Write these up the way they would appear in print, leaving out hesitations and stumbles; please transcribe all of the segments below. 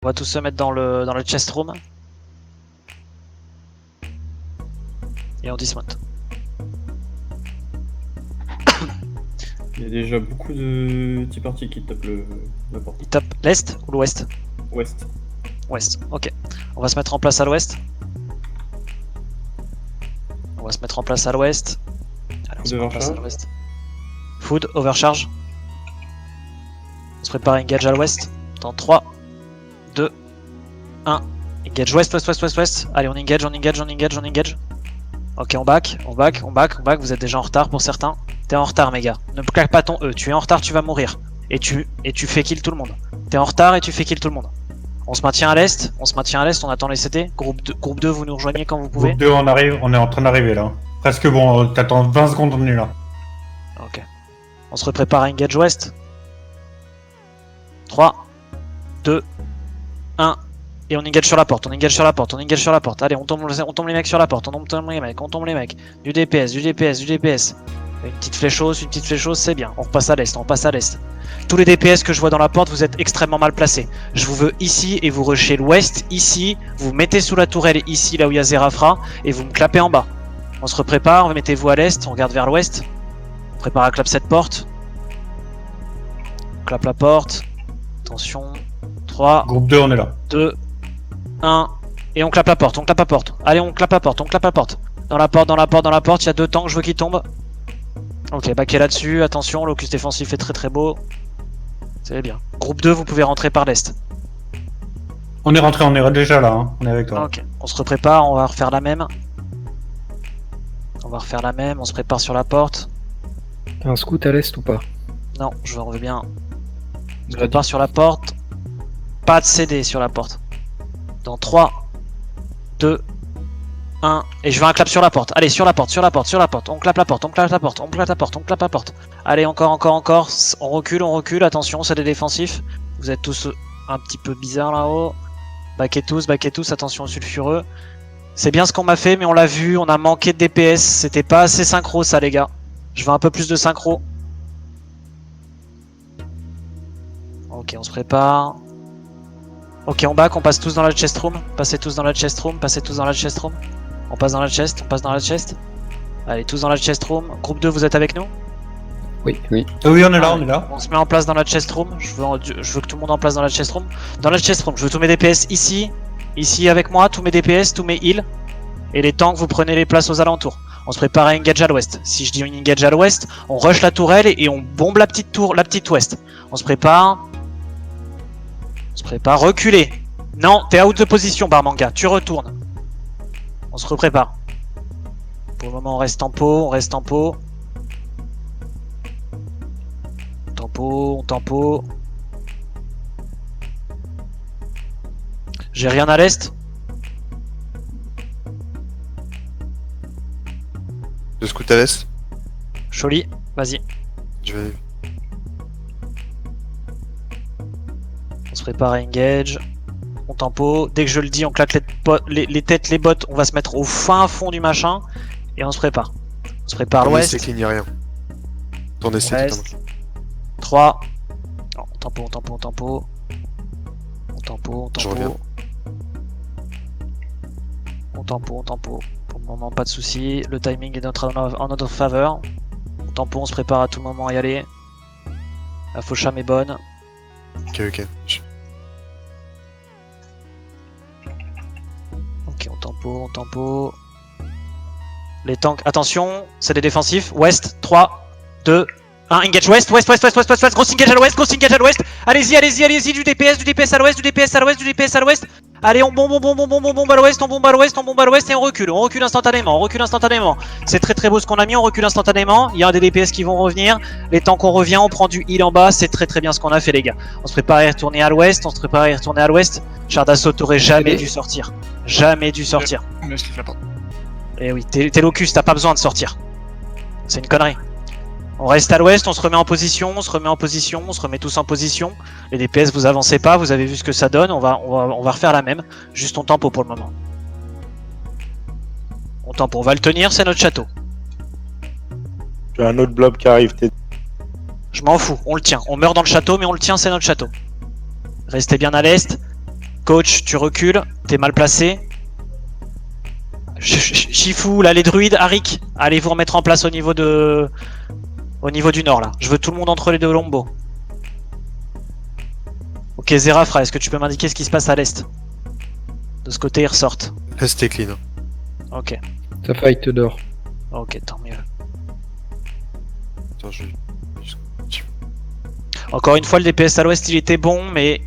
On va tous se mettre dans le chest room. Et on dismount. Il y a déjà beaucoup de petits partis qui tapent la porte. Il tape l'est ou l'ouest? Ouest. Ouest, ok. On va se mettre en place à l'ouest. On va se mettre en place à l'ouest. Allez, on se met en place à l'ouest. Food, overcharge. On se prépare à engage à l'ouest. Dans 3, 2, 1. Engage ouest, ouest, ouest, ouest, ouest. Allez, on engage, on engage, on engage, on engage. Ok, on back, on back, on back, on back. Vous êtes déjà en retard pour certains. T'es en retard, mes gars. Ne claque pas ton E. Tu es en retard, tu vas mourir. Et tu fais kill tout le monde. T'es en retard et tu fais kill tout le monde. On se maintient à l'est, on attend les CD. Groupe 2, vous nous rejoignez quand vous pouvez. Groupe 2, on arrive, on est en train d'arriver là. Presque bon, t'attends 20 secondes, on est là. Ok. On se prépare à engage ouest. 3, 2, 1. Et on engage sur la porte, on engage sur la porte, on engage sur la porte. Allez, on tombe les mecs sur la porte, on tombe les mecs, on tombe les mecs. Du DPS, du DPS, du DPS. Une petite fléchose, c'est bien. On repasse à l'est, on passe à l'est. Tous les DPS que je vois dans la porte, vous êtes extrêmement mal placés. Je vous veux ici et vous rushez l'ouest, ici. Vous mettez sous la tourelle ici, là où il y a Zerafra, et vous me clapez en bas. On se prépare, mettez-vous à l'est, on regarde vers l'ouest. On prépare à clap cette porte. On clap la porte. Attention. 3. Groupe 2, on est là. 2, 1. Et on clap la porte, on clap la porte. Allez, on clap la porte, on clap la porte. Dans la porte, dans la porte, dans la porte, il y a 2 tanks, je veux qu'ils tombent. Ok, backé là-dessus, attention, l'ocus défensif est très très beau. C'est bien. Groupe 2, vous pouvez rentrer par l'est. On est rentré, on est déjà là, hein. On est avec toi. Ok, on se prépare, on va refaire la même. On se prépare sur la porte. Un scout à l'est ou pas? Non, je veux bien. On se prépare sur la porte. Pas de CD sur la porte. Dans 3, 2, 1. Et je veux un clap sur la porte. Allez, sur la porte, sur la porte, sur la porte. On clape la porte, on clape la porte, on clape la porte, on clape la porte. Allez, encore, encore, encore. On recule. Attention, c'est des défensifs. Vous êtes tous un petit peu bizarres là-haut. Backez tous, attention au sulfureux. C'est bien ce qu'on m'a fait, mais on l'a vu, on a manqué de DPS. C'était pas assez synchro, ça, les gars. Je veux un peu plus de synchro. Ok, on se prépare. Ok, on back, on passe tous dans la chest room. Passez tous dans la chest room. On passe dans la chest, Allez, tous dans la chest room. Groupe 2, vous êtes avec nous? Oui. Oui, on est là, on est là. On se met en place dans la chest room. Je veux que tout le monde en place dans la chest room. Dans la chest room, je veux tous mes DPS ici. Ici avec moi, tous mes DPS, tous mes heals. Et les tanks, vous prenez les places aux alentours. On se prépare à engage à l'ouest. Si je dis une engage à l'ouest, on rush la tourelle et on bombe la petite tour, la petite ouest. On se prépare. Reculer. Non, t'es out de position, Barmanga. Tu retournes. On se reprépare. Pour le moment, on reste en pot, On tempo. J'ai rien à l'est. Je scout à l'est. Choli, vas-y. Je vais. On se prépare à engage. On tempo. Dès que je le dis, on claque les têtes, les bottes. On va se mettre au fin fond du machin. Et on se prépare. On se prépare à l'ouest. C'est qu'il n'y a rien. Ton essai totalement. 3. Oh, on tempo. Je reviens. On tempo. Pour le moment, pas de soucis. Le timing est en notre faveur. On tempo, on se prépare à tout moment à y aller. La faucham est bonne. Ok. Ok, on tempo. Les tanks, attention, c'est des défensifs. Ouest, 3, 2, 1, engage ouest. Gros engage à l'ouest. Allez-y, du DPS à l'ouest. Allez, on bombe à l'ouest, et on recule instantanément. C'est très très beau ce qu'on a mis, on recule instantanément. Il y a des DPS qui vont revenir. Les temps qu'on revient, on prend du heal en bas. C'est très très bien ce qu'on a fait, les gars. On se prépare à y retourner à l'ouest. Char d'assaut, t'aurais jamais dû sortir. Eh oui, t'es locus, t'as pas besoin de sortir. C'est une connerie. On reste à l'ouest, on se remet tous en position. Les DPS, vous avancez pas, vous avez vu ce que ça donne, on va refaire la même. Juste on tempo pour le moment. On va le tenir, c'est notre château. J'ai un autre blob qui arrive, Je m'en fous, on le tient. On meurt dans le château, mais on le tient, c'est notre château. Restez bien à l'est. Coach, tu recules, t'es mal placé. Shifu, là les druides, Arik, allez vous remettre en place au niveau du nord là. Je veux tout le monde entre les deux lombos. Ok, Zerafra, est-ce que tu peux m'indiquer ce qui se passe à l'est? De ce côté, ils ressortent. Là, c'était clean. Ok, Ça fight dehors. ok, tant mieux. Attends, Encore une fois, le DPS à l'ouest, il était bon, mais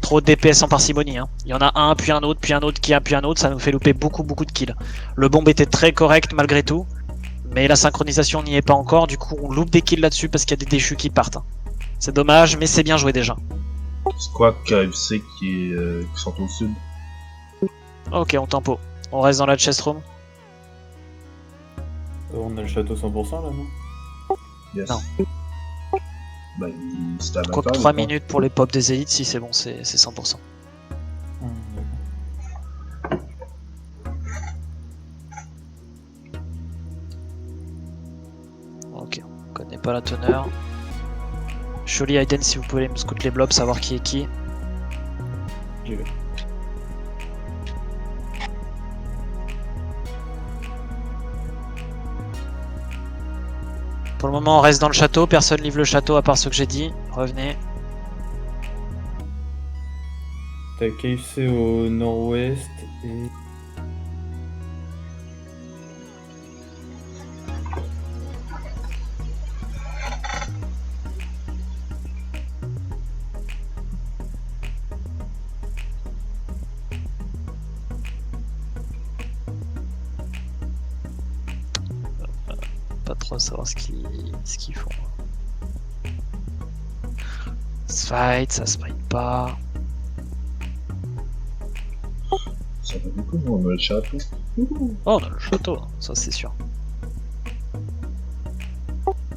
trop de DPS en parcimonie. Hein. Il y en a un, puis un autre, puis un autre, puis un autre, ça nous fait louper beaucoup de kills. Le bomb était très correct malgré tout, mais la synchronisation n'y est pas encore, du coup on loupe des kills là-dessus parce qu'il y a des déchus qui partent. Hein. C'est dommage, mais c'est bien joué déjà. Squawk, KFC qui sont au sud. Ok, on tempo. On reste dans la chest room. On a le château 100% là, non? Yes. Non. Bah, c'était à Je crois que 20 3 heures, minutes pour les pop des élites, si c'est bon, c'est 100%. Ok, on connaît pas la teneur. Sholi, Aiden, si vous pouvez me scout les blobs, savoir qui est qui. J'y vais. Pour le moment, on reste dans le château, personne livre le château à part ce que j'ai dit. Revenez. T'as KFC au nord-ouest et... Pas trop savoir ce qu'ils font. Ça se fight pas. Ça va beaucoup, on a le château. Oh, on a le château, ça c'est sûr.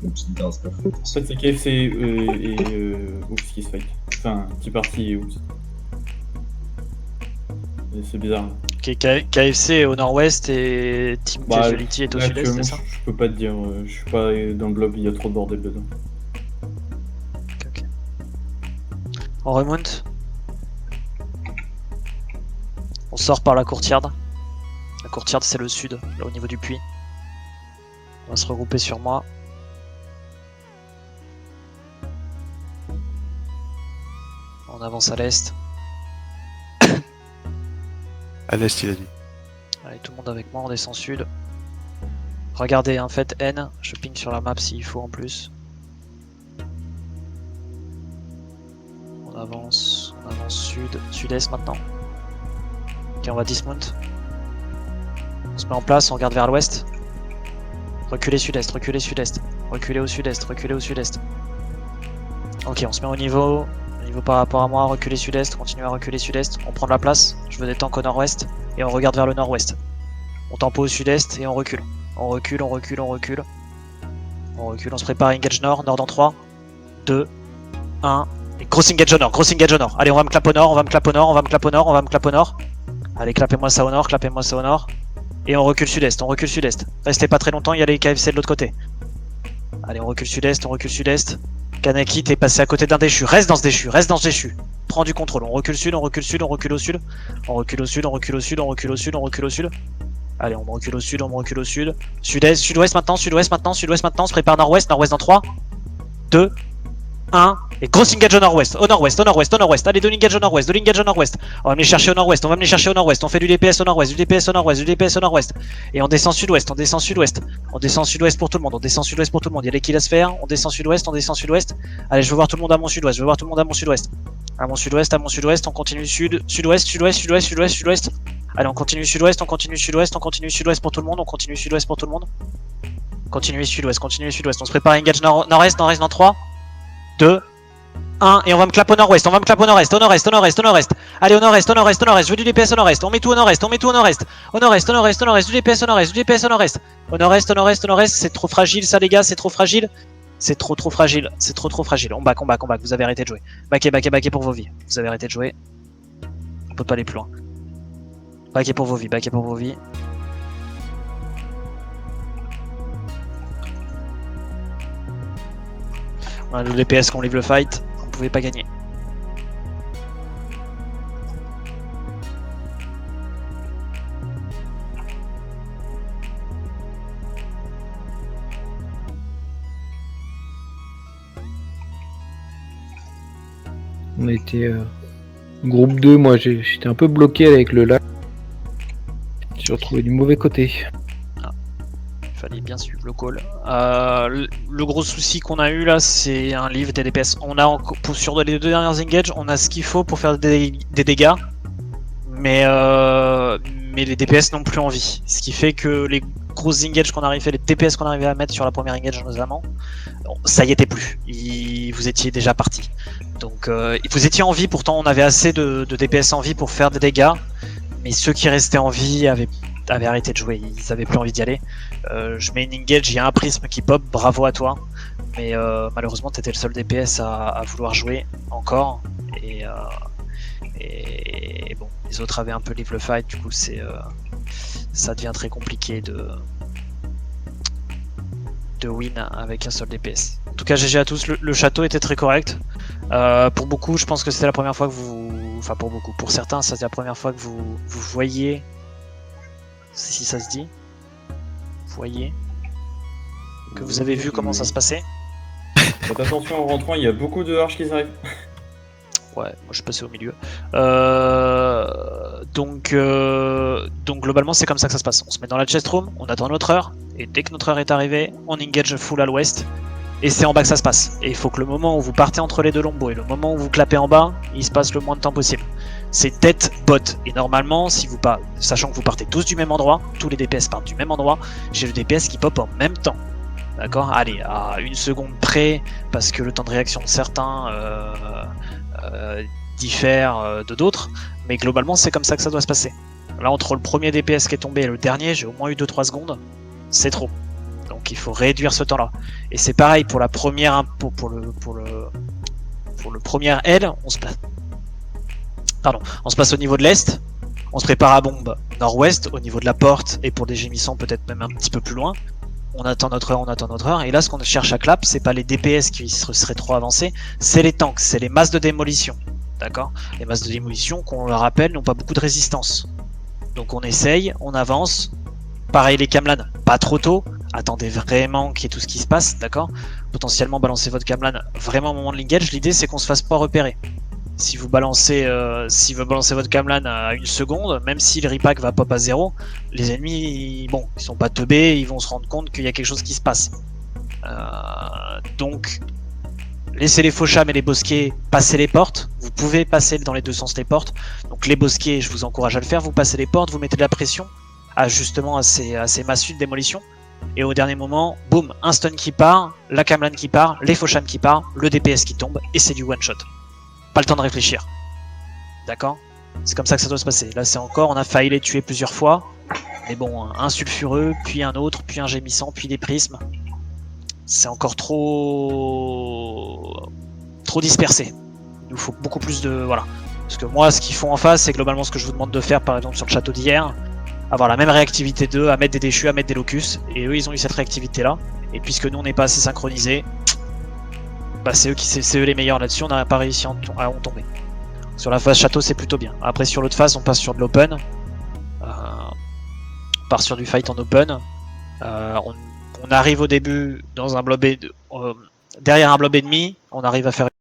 Une petite danse parfaite. En fait, c'est KFC et Oops qui se fight. Enfin, Tea Party et Oops. Et c'est bizarre. Là. Ok, KFC est au nord-ouest et Team Bah, Casualty est au là, sud-est, actuellement, c'est ça? je peux pas te dire, je suis pas dans le blob, il y a trop de bordel dedans. Ok. On remonte. On sort par la courtyard. La courtyard c'est le sud, là au niveau du puits. On va se regrouper sur moi. On avance à l'est. À l'est, il a dit. Allez, tout le monde avec moi, on descend sud. Regardez, hein, faites N, je ping sur la map s'il faut en plus. On avance sud-est maintenant. Ok, on va dismount. On se met en place, on regarde vers l'ouest. Reculez sud-est, reculez sud-est. Reculez au sud-est, reculez au sud-est. Ok, on se met au niveau par rapport à moi, reculez sud-est, continuez à reculer sud-est. On prend de la place, je veux des tanks au nord-ouest. Et on regarde vers le nord-ouest. On tempo au sud-est et on recule. On recule, on recule, on recule. On recule, on se prépare à engage nord, nord dans 3, 2, 1. Et gros engage au nord, gros engage au nord. Allez, on va me clap au nord, on va me clap au nord, on va me clap au nord, on va me clap au nord. Allez, clapez-moi ça au nord, clapez-moi ça au nord. Et on recule sud-est, on recule sud-est. Restez pas très longtemps, il y a les KFC de l'autre côté. Allez, on recule sud-est, on recule sud-est. Kaneki, t'es passé à côté d'un déchu. Reste dans ce déchu, reste dans ce déchu. Prends du contrôle. On recule sud, on recule sud, on recule au sud. On recule au sud, on recule au sud, on recule au sud, on recule au sud. Allez, on recule au sud, on recule au sud. Sud-est, sud-ouest maintenant, sud-ouest maintenant, sud-ouest maintenant. On se prépare nord-ouest, nord-ouest dans 3, 2, 1. Et gros engage au nord-ouest, au nord-ouest, au nord-ouest, au nord-ouest. Allez, de l'engage au nord-ouest, de l'engage au nord-ouest. On va me les chercher au nord-ouest, on va me les chercher au nord-ouest. On fait du DPS au nord-ouest, du DPS au nord-ouest, du DPS au nord-ouest. Et on descend sud-ouest, on descend sud-ouest. On descend sud-ouest pour tout le monde, on descend sud-ouest pour tout le monde. Il y a les kills à se faire, on descend sud-ouest, on descend sud-ouest. Allez, je veux voir tout le monde à mon sud-ouest, je veux voir tout le monde à mon sud-ouest. À mon sud-ouest, à mon sud-ouest, on continue sud, sud-ouest, sud-ouest, sud-ouest, sud-ouest, sud-ouest. Allez, on continue sud-ouest, on continue sud-ouest, on continue sud-ouest pour tout le monde, on continue sud-ouest pour tout le monde. Continuez sud-ouest, continuez sud-ouest. On se prépare à engage nord-est, nord-est dans 3, 2, 1. Et on va me clap au nord-ouest, on va me clap au nord-est, au nord-est, au nord-est, au nord-est. Allez, au nord-est, au nord-est, au nord-est. Je veux du DPS au nord-est, on met tout au nord-est, on met tout au nord-est. Au nord-est, au nord-est, au nord-est, du DPS au nord-est, du DPS au nord-est. Au nord-est, au nord-est, au nord-est. C'est trop fragile ça, les gars, c'est trop fragile. C'est trop fragile, c'est trop fragile. On back, on back, on back, vous avez arrêté de jouer. Backez, backez, backez pour vos vies. Vous avez arrêté de jouer. On peut pas aller plus loin. Backez pour vos vies, backez pour vos vies. On a le DPS qu'on livre le fight, on pouvait pas gagner. On a été groupe 2, moi j'étais un peu bloqué avec le lac. J'ai retrouvé du mauvais côté. Il fallait bien suivre le call. Le gros souci qu'on a eu là, c'est un livre des DPS. On a sur les 2 dernières engages, on a ce qu'il faut pour faire des dégâts, mais les DPS n'ont plus envie. Ce qui fait que les grosses engages qu'on arrivait, les DPS qu'on arrivait à mettre sur la première engage notamment, ça y était plus. Vous étiez déjà parti. Donc vous étiez en vie, pourtant on avait assez de DPS en vie pour faire des dégâts, mais ceux qui restaient en vie avaient arrêté de jouer, ils avaient plus envie d'y aller. Je mets une engage, il y a un prisme qui pop, bravo à toi, mais malheureusement t'étais le seul DPS à vouloir jouer encore, et bon, les autres avaient un peu live le fight, du coup ça devient très compliqué de win avec un seul DPS. En tout cas GG à tous, le château était très correct. Pour beaucoup, je pense que c'était la première fois que enfin pour beaucoup, pour certains c'était la première fois que vous voyez, si ça se dit, voyez, que vous avez vu comment ça se passait. Faites attention en rentrant, il y a beaucoup de arches qui arrivent. Ouais, moi je suis passé au milieu. Donc globalement c'est comme ça que ça se passe. On se met dans la chest room, on attend notre heure, et dès que notre heure est arrivée, on engage full à l'ouest, et c'est en bas que ça se passe. Et il faut que le moment où vous partez entre les deux lombos et le moment où vous clapez en bas, il se passe le moins de temps possible. C'est tête bot, et normalement, si vous sachant que vous partez tous du même endroit, tous les DPS partent du même endroit, j'ai le DPS qui pop en même temps. D'accord? Allez, à 1 seconde près, parce que le temps de réaction de certains diffère de d'autres, mais globalement c'est comme ça que ça doit se passer. Là, entre le premier DPS qui est tombé et le dernier, j'ai au moins eu 2-3 secondes, c'est trop. Donc il faut réduire ce temps-là. Et c'est pareil pour la première, pour le premier L, on se passe au niveau de l'Est, on se prépare à bombe nord-ouest, au niveau de la porte, et pour des gémissants peut-être même un petit peu plus loin. On attend notre heure, et là ce qu'on cherche à clap, c'est pas les DPS qui seraient trop avancés, c'est les tanks, c'est les masses de démolition. D'accord? Les masses de démolition, qu'on le rappelle, n'ont pas beaucoup de résistance. Donc on essaye, on avance. Pareil les Camlan, pas trop tôt, attendez vraiment qu'il y ait tout ce qui se passe, d'accord? Potentiellement balancez votre Camlan vraiment au moment de l'engage, l'idée c'est qu'on se fasse pas repérer. Si vous balancez votre Camlan à 1 seconde, même si le repack va pop à 0, les ennemis, bon, ils sont pas teubés, ils vont se rendre compte qu'il y a quelque chose qui se passe. Donc, laissez les fauchams et les bosquets passer les portes. Vous pouvez passer dans les deux sens les portes. Donc les bosquets, je vous encourage à le faire. Vous passez les portes, vous mettez de la pression justement à ces massues de démolition. Et au dernier moment, boum, un stun qui part, la Camlan qui part, les fauchams qui part, le DPS qui tombe, et c'est du one shot. Pas le temps de réfléchir. D'accord? C'est comme ça que ça doit se passer. Là, c'est encore, on a failli les tuer plusieurs fois. Mais bon, un sulfureux, puis un autre, puis un gémissant, puis des prismes. C'est encore trop dispersé. Il nous faut beaucoup plus de... Voilà. Parce que moi, ce qu'ils font en face, c'est globalement ce que je vous demande de faire, par exemple, sur le château d'hier. Avoir la même réactivité d'eux, à mettre des déchus, à mettre des locus. Et eux, ils ont eu cette réactivité-là. Et puisque nous, on n'est pas assez synchronisés, bah, c'est eux les meilleurs là-dessus, on n'a pas réussi à en tomber. Sur la phase château, c'est plutôt bien. Après, sur l'autre phase, on passe sur de l'open. On part sur du fight en open. On arrive au début dans un blob derrière un blob ennemi, on arrive à faire